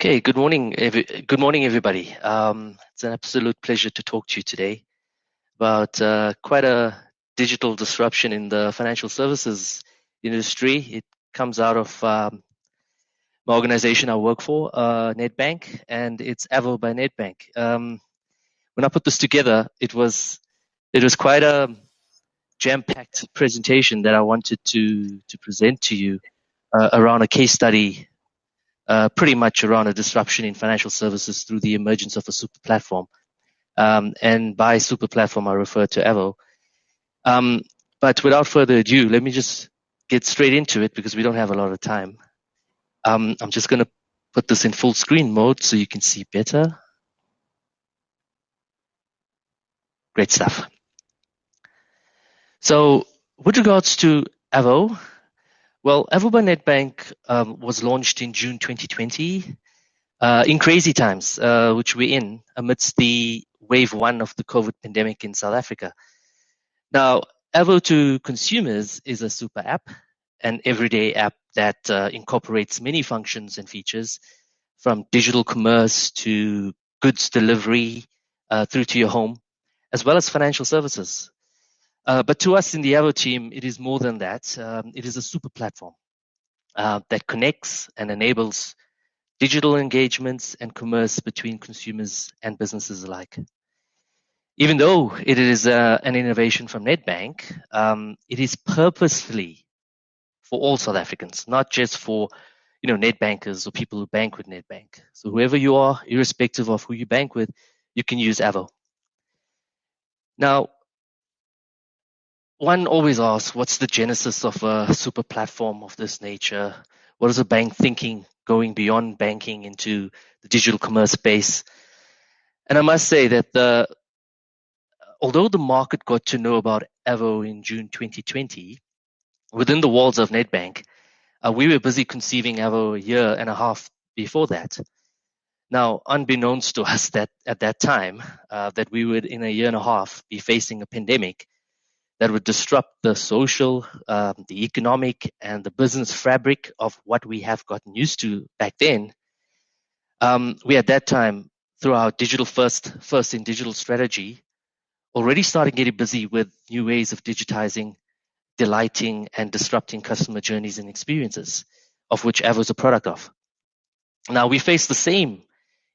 Okay, good morning, everybody. It's an absolute pleasure to talk to you today about quite a digital disruption in the financial services industry. It comes out of my organization I work for, Nedbank, and it's Avo by Nedbank. When I put this together, it was quite a jam-packed presentation that I wanted to present to you around a case study. Pretty much around a disruption in financial services through the emergence of a super platform. And by super platform, I refer to Avo. But without further ado, let me just get straight into it because we don't have a lot of time. I'm just going to put this in full screen mode so you can see better. Great stuff. So with regards to Avo, well, Avo by Nedbank was launched in June 2020. In crazy times, which we're in, amidst the wave one of the COVID pandemic in South Africa. Now, Avo to consumers is a super app, an everyday app that incorporates many functions and features, from digital commerce to goods delivery through to your home, as well as financial services. But to us in the Avo team, it is more than that. It is a super platform that connects and enables digital engagements and commerce between consumers and businesses alike. Even though it is an innovation from Nedbank, it is purposefully for all South Africans, not just for Nedbankers or people who bank with Nedbank. So whoever you are, irrespective of who you bank with, you can use Avo. Now, one always asks, what's the genesis of a super platform of this nature? What is a bank thinking going beyond banking into the digital commerce space? And I must say that although the market got to know about Avo in June 2020, within the walls of Nedbank, we were busy conceiving Avo a year and a half before that. Now, unbeknownst to us that at that time, that we would in a year and a half be facing a pandemic that would disrupt the social, the economic, and the business fabric of what we have gotten used to back then. We at that time, through our digital first in digital strategy, already started getting busy with new ways of digitizing, delighting, and disrupting customer journeys and experiences, of which Avo is a product of. Now, we face the same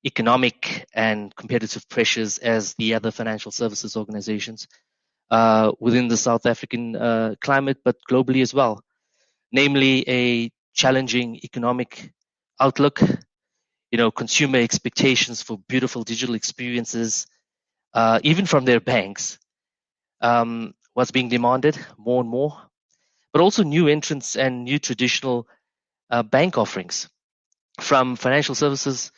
economic and competitive pressures as the other financial services organizations within the South African climate, but globally as well. Namely, a challenging economic outlook, consumer expectations for beautiful digital experiences, even from their banks, was being demanded more and more, but also new entrants and new traditional bank offerings from financial services.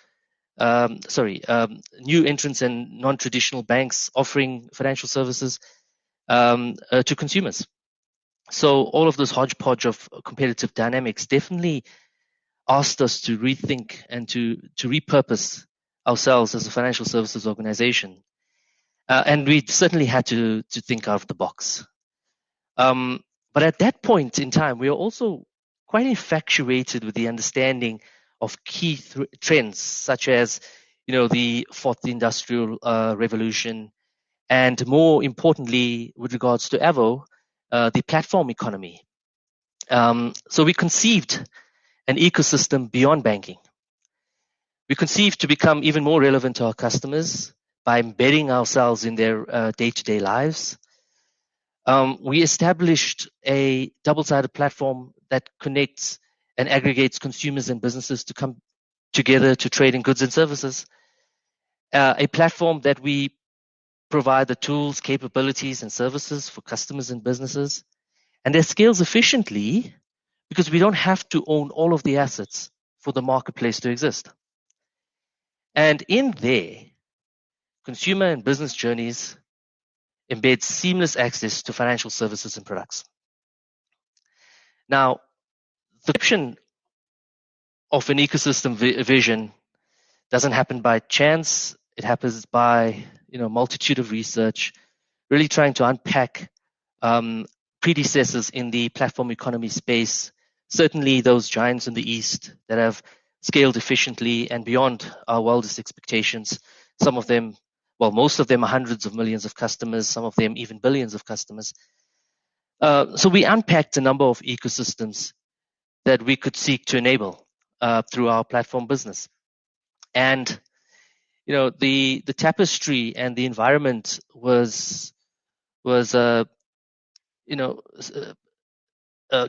New entrants and non-traditional banks offering financial services to consumers. So all of this hodgepodge of competitive dynamics definitely asked us to rethink and to repurpose ourselves as a financial services organization. And we certainly had to think out of the box. But at that point in time, we were also quite infatuated with the understanding of key trends, such as, the fourth industrial revolution, and more importantly, with regards to Avo, the platform economy. So we conceived an ecosystem beyond banking. We conceived to become even more relevant to our customers by embedding ourselves in their day-to-day lives. We established a double-sided platform that connects and aggregates consumers and businesses to come together to trade in goods and services. A platform that we provide the tools, capabilities, and services for customers and businesses, and that scales efficiently because we don't have to own all of the assets for the marketplace to exist. And in there, consumer and business journeys embed seamless access to financial services and products. Now, the conception of an ecosystem vision doesn't happen by chance. It happens by multitude of research, really trying to unpack predecessors in the platform economy space. Certainly those giants in the East that have scaled efficiently and beyond our wildest expectations. Some of them, well, most of them are hundreds of millions of customers, some of them even billions of customers. So we unpacked a number of ecosystems that we could seek to enable through our platform business. And the tapestry and the environment was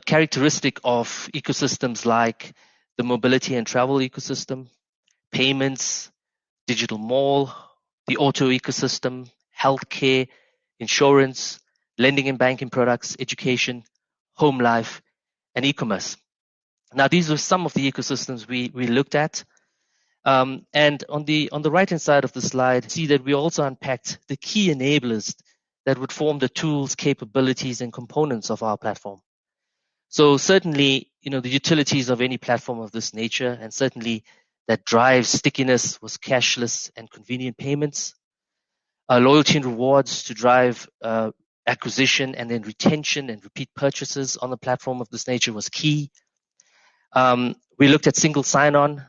characteristic of ecosystems like the mobility and travel ecosystem, payments, digital mall, the auto ecosystem, healthcare, insurance, lending and banking products, education, home life, and e-commerce. Now, these were some of the ecosystems we looked at. And on the right-hand side of the slide, see that we also unpacked the key enablers that would form the tools, capabilities, and components of our platform. So certainly, the utilities of any platform of this nature, and certainly that drives stickiness, was cashless and convenient payments, loyalty and rewards to drive acquisition and then retention and repeat purchases on the platform of this nature was key. We looked at single sign-on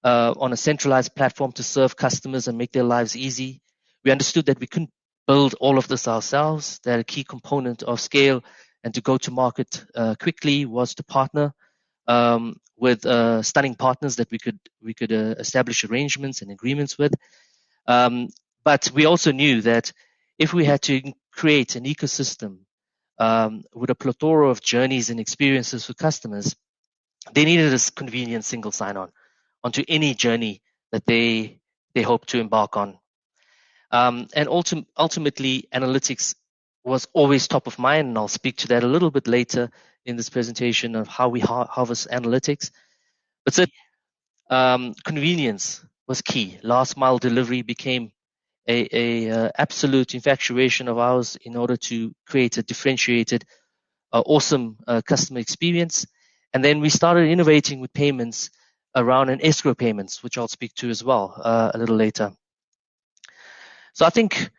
a centralized platform to serve customers and make their lives easy. We understood that we couldn't build all of this ourselves, that a key component of scale and to go to market quickly was to partner with stunning partners that we could establish arrangements and agreements with. But we also knew that if we had to create an ecosystem with a plethora of journeys and experiences for customers, they needed a convenient single sign-on onto any journey that they hope to embark on. And ultimately, analytics was always top of mind, and I'll speak to that a little bit later in this presentation of how we harvest analytics. But certainly, convenience was key. Last mile delivery became a absolute infatuation of ours in order to create a differentiated, awesome customer experience. And then we started innovating with payments around an escrow payments, which I'll speak to as well a little later. So I think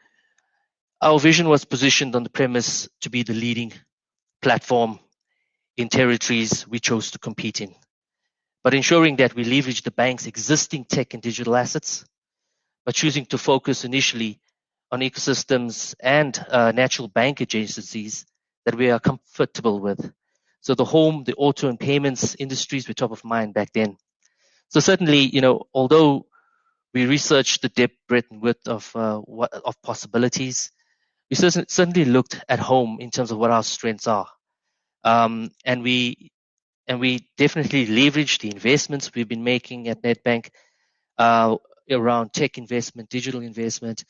our vision was positioned on the premise to be the leading platform in territories we chose to compete in, but ensuring that we leverage the bank's existing tech and digital assets, but choosing to focus initially on ecosystems and natural bank adjacencies that we are comfortable with. So the home, the auto, and payments industries were top of mind back then. So certainly, although we researched the depth, breadth, and width of possibilities, we certainly looked at home in terms of what our strengths are, and we definitely leveraged the investments we've been making at Nedbank around tech investment, digital investment,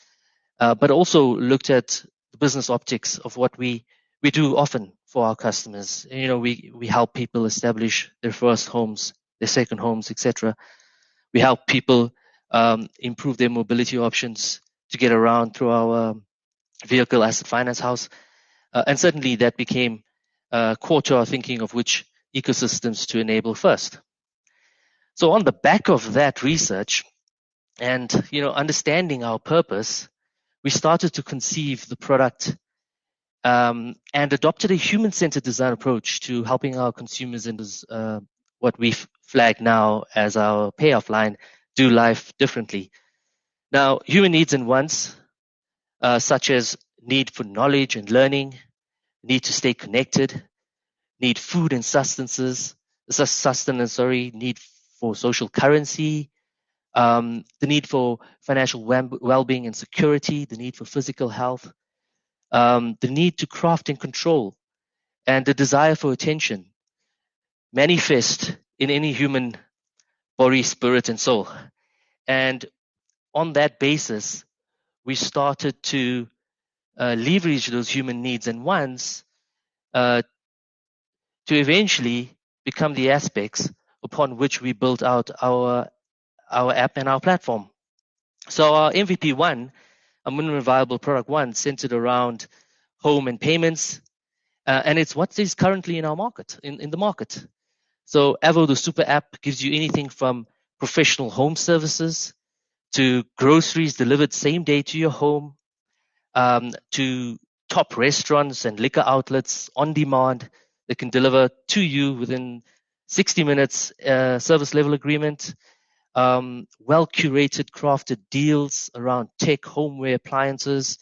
but also looked at the business optics of what we do often for our customers. We help people establish their first homes, their second homes, etc. We help people improve their mobility options to get around through our vehicle asset finance house. And certainly that became core to our thinking of which ecosystems to enable first. So on the back of that research and understanding our purpose, we started to conceive the product and adopted a human-centered design approach to helping our consumers in this, what we flag now as our payoff line, do life differently. Now, human needs and wants, such as need for knowledge and learning, need to stay connected, need food and sustenance, need for social currency, the need for financial well-being and security, the need for physical health, the need to craft and control, and the desire for attention manifest in any human body, spirit, and soul. And on that basis, we started to leverage those human needs and wants to eventually become the aspects upon which we built out our app and our platform. So our MVP 1, our minimum viable product 1, centered around home and payments, and it's what is currently in our market, in the market. So Avo, the super app, gives you anything from professional home services to groceries delivered same day to your home, to top restaurants and liquor outlets on demand that can deliver to you within 60 minutes service level agreement, well curated, crafted deals around tech, homeware, appliances,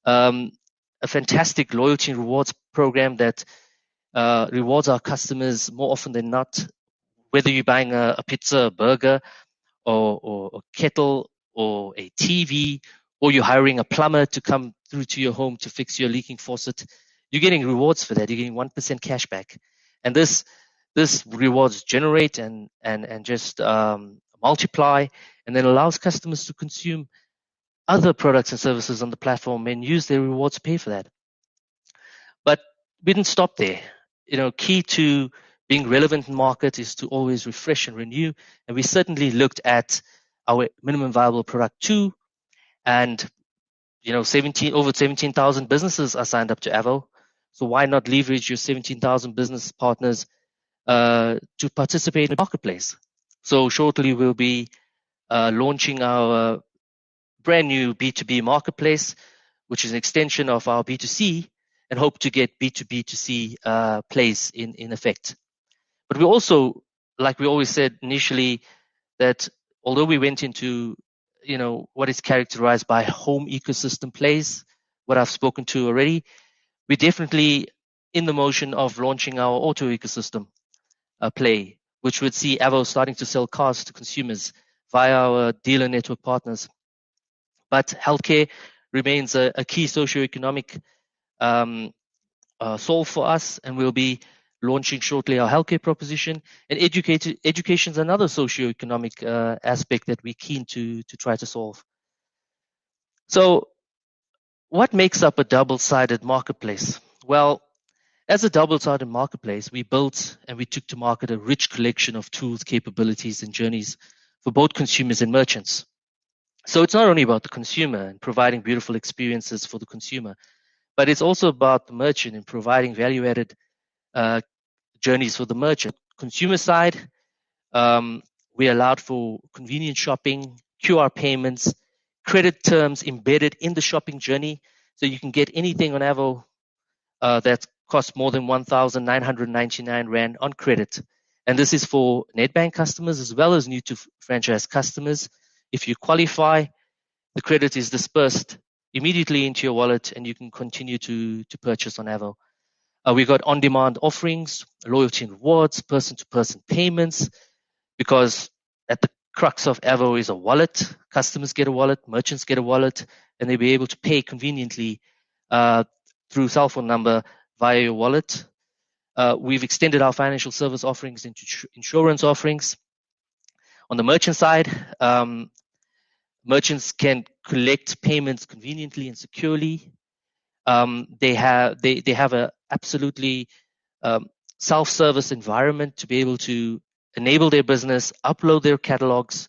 a fantastic loyalty and rewards program that rewards our customers more often than not, whether you're buying a pizza, a burger, or a kettle, or a TV, or you're hiring a plumber to come through to your home to fix your leaking faucet. You're getting rewards for that. You're getting 1% cash back. And this rewards generate and just multiply, and then allows customers to consume other products and services on the platform and use their rewards to pay for that. But we didn't stop there. Key to being relevant in market is to always refresh and renew. And we certainly looked at our minimum viable product too. And, over 17,000 businesses are signed up to Avo. So why not leverage your 17,000 business partners to participate in the marketplace? So shortly we'll be launching our brand new B2B marketplace, which is an extension of our B2C, and hope to get B2B2C plays in effect. But we also, like we always said initially, that although we went into what is characterized by home ecosystem plays, what I've spoken to already, we're definitely in the motion of launching our auto ecosystem play, which would see Avo starting to sell cars to consumers via our dealer network partners. But healthcare remains a key socioeconomic solve for us, and we'll be launching shortly our healthcare proposition. And education is another socioeconomic aspect that we're keen to try to solve. So what makes up a double-sided marketplace? Well, as a double-sided marketplace, we built and we took to market a rich collection of tools, capabilities, and journeys for both consumers and merchants. So it's not only about the consumer and providing beautiful experiences for the consumer, but it's also about the merchant and providing value-added journeys for the merchant. Consumer side, we allowed for convenient shopping, QR payments, credit terms embedded in the shopping journey, so you can get anything on Avo that costs more than 1,999 Rand on credit. And this is for Nedbank customers as well as new to franchise customers. If you qualify, the credit is dispersed immediately into your wallet and you can continue to purchase on Avo. We've got on-demand offerings, loyalty and rewards, person-to-person payments, because at the crux of Avo is a wallet. Customers get a wallet, merchants get a wallet, and they'll be able to pay conveniently through cell phone number via your wallet. We've extended our financial service offerings into insurance offerings. On the merchant side, merchants can collect payments conveniently and securely. They have a absolutely self-service environment to be able to enable their business, upload their catalogs,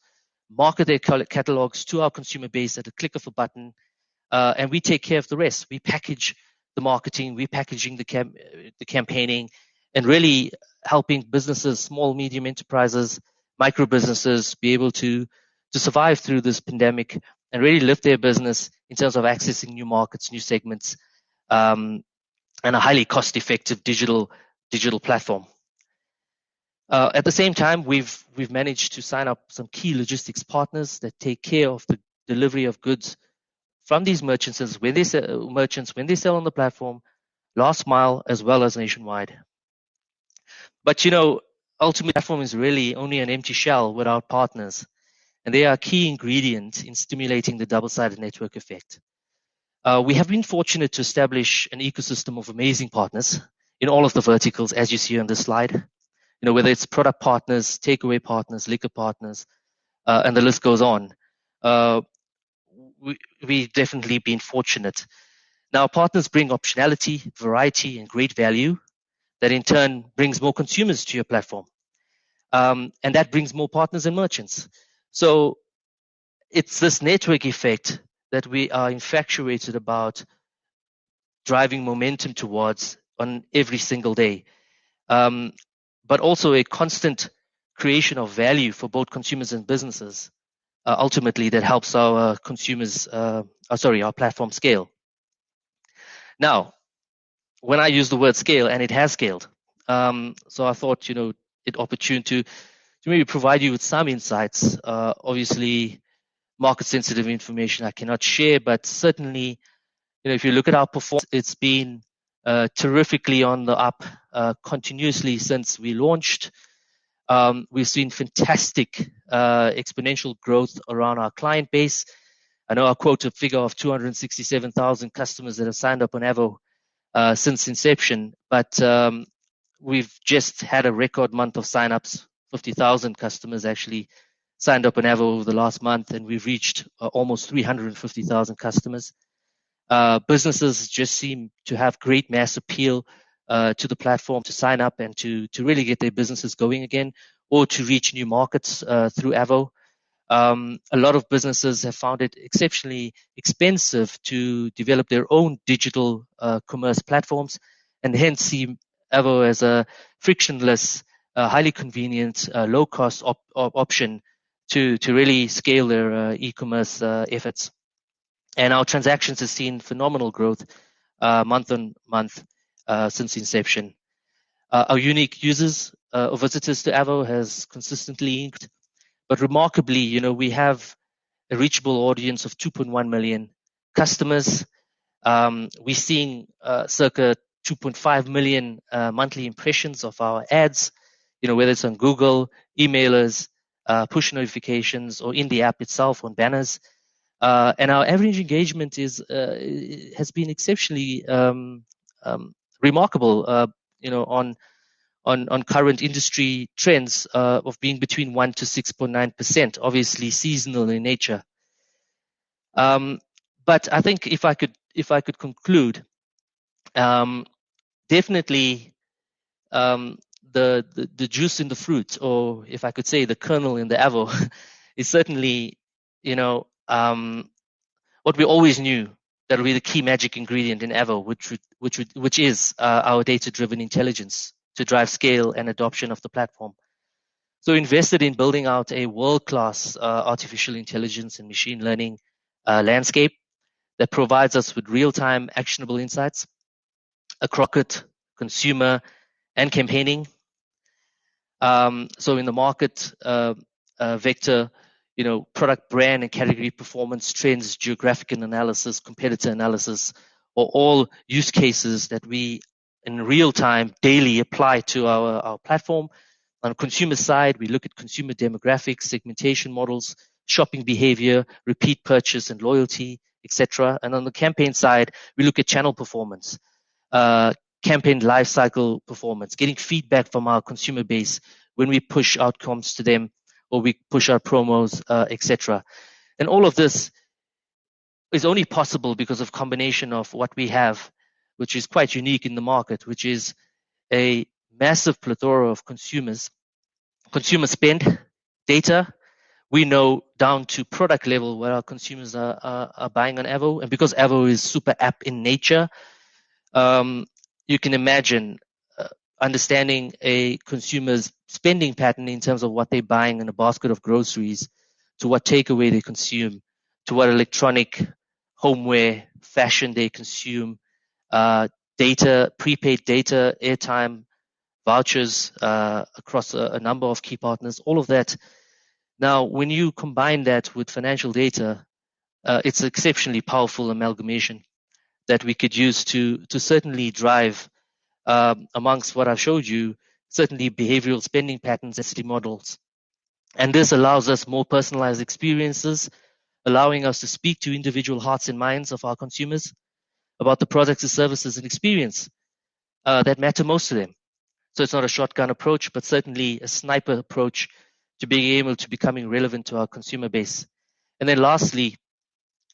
market their catalogs to our consumer base at a click of a button, and we take care of the rest. We package the marketing, we packaging the campaigning, and really helping businesses, small, medium enterprises, micro businesses be able to survive through this pandemic and really lift their business in terms of accessing new markets, new segments, and a highly cost-effective digital platform. At the same time, we've managed to sign up some key logistics partners that take care of the delivery of goods from these merchants when they sell on the platform, last mile as well as nationwide. But ultimately, the platform is really only an empty shell without partners, and they are a key ingredient in stimulating the double-sided network effect. We have been fortunate to establish an ecosystem of amazing partners in all of the verticals, as you see on this slide. Whether it's product partners, takeaway partners, liquor partners, and the list goes on. We've definitely been fortunate. Now, partners bring optionality, variety, and great value that in turn brings more consumers to your platform. And that brings more partners and merchants. So it's this network effect that we are infatuated about driving momentum towards on every single day. But also a constant creation of value for both consumers and businesses, ultimately that helps our our platform scale. Now, when I use the word scale, and it has scaled, so I thought, it opportune to maybe provide you with some insights. Obviously, market sensitive information I cannot share, but certainly, if you look at our performance, it's been terrifically on the up continuously since we launched. We've seen fantastic exponential growth around our client base. I know I quote a figure of 267,000 customers that have signed up on Avo since inception, but we've just had a record month of signups. 50,000 customers actually signed up on Avo over the last month, and we've reached almost 350,000 customers. Businesses just seem to have great mass appeal to the platform to sign up and to really get their businesses going again, or to reach new markets through Avo. A lot of businesses have found it exceptionally expensive to develop their own digital commerce platforms, and hence see Avo as a frictionless, highly convenient, low-cost option to really scale their e-commerce efforts. And our transactions have seen phenomenal growth month on month since inception. Our unique users or visitors to Avo has consistently increased, but remarkably, we have a reachable audience of 2.1 million customers. We're seeing circa 2.5 million monthly impressions of our ads, whether it's on Google, emailers, push notifications, or in the app itself on banners. And our average engagement has been exceptionally remarkable, on current industry trends of being between 1 to 6.9%, obviously seasonal in nature. But I think if I could conclude, definitely the juice in the fruit, or if I could say the kernel in the Avo, is certainly what we always knew, that would be the key magic ingredient in Avo, which is our data-driven intelligence to drive scale and adoption of the platform. So invested in building out a world-class artificial intelligence and machine learning landscape that provides us with real-time actionable insights across consumer and campaigning. So in the market vector, product brand and category performance, trends, geographic analysis, competitor analysis, are all use cases that we in real time daily apply to our platform. On the consumer side, we look at consumer demographics, segmentation models, shopping behavior, repeat purchase and loyalty, etc. And on the campaign side, we look at channel performance, campaign lifecycle performance, getting feedback from our consumer base when we push outcomes to them, or we push our promos, etc. And all of this is only possible because of combination of what we have, which is quite unique in the market, which is a massive plethora of consumer spend data. We know down to product level what our consumers are buying on Avo. And because Avo is super app in nature, you can imagine understanding a consumer's spending pattern in terms of what they're buying in a basket of groceries, to what takeaway they consume, to what electronic, homeware, fashion they consume, data, prepaid data, airtime, vouchers across a number of key partners, all of that. Now, when you combine that with financial data, it's an exceptionally powerful amalgamation that we could use to certainly drive, amongst what I've showed you, certainly behavioral spending patterns, density models. And this allows us more personalized experiences, allowing us to speak to individual hearts and minds of our consumers about the products and services and experience that matter most to them. So it's not a shotgun approach, but certainly a sniper approach to being able to becoming relevant to our consumer base. And then lastly,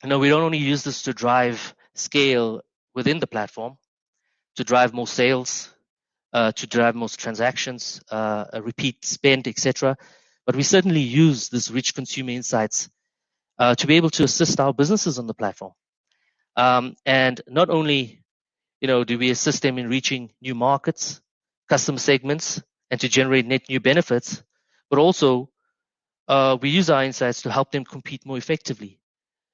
we don't only use this to drive scale within the platform, to drive more sales, to drive most transactions, repeat spend, etc. But we certainly use this rich consumer insights to be able to assist our businesses on the platform. And not only, do we assist them in reaching new markets, customer segments, and to generate net new benefits, but also we use our insights to help them compete more effectively.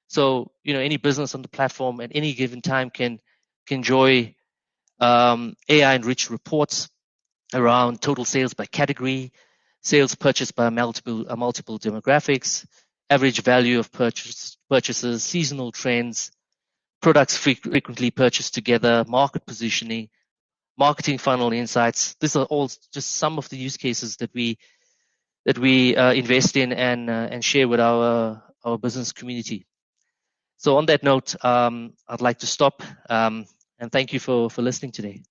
So, any business on the platform at any given time can enjoy AI-enriched reports around total sales by category, sales purchased by multiple demographics, average value of purchases, seasonal trends, products frequently purchased together, market positioning, marketing funnel insights. These are all just some of the use cases that we invest in and share with our business community. So on that note, I'd like to stop and thank you for listening today.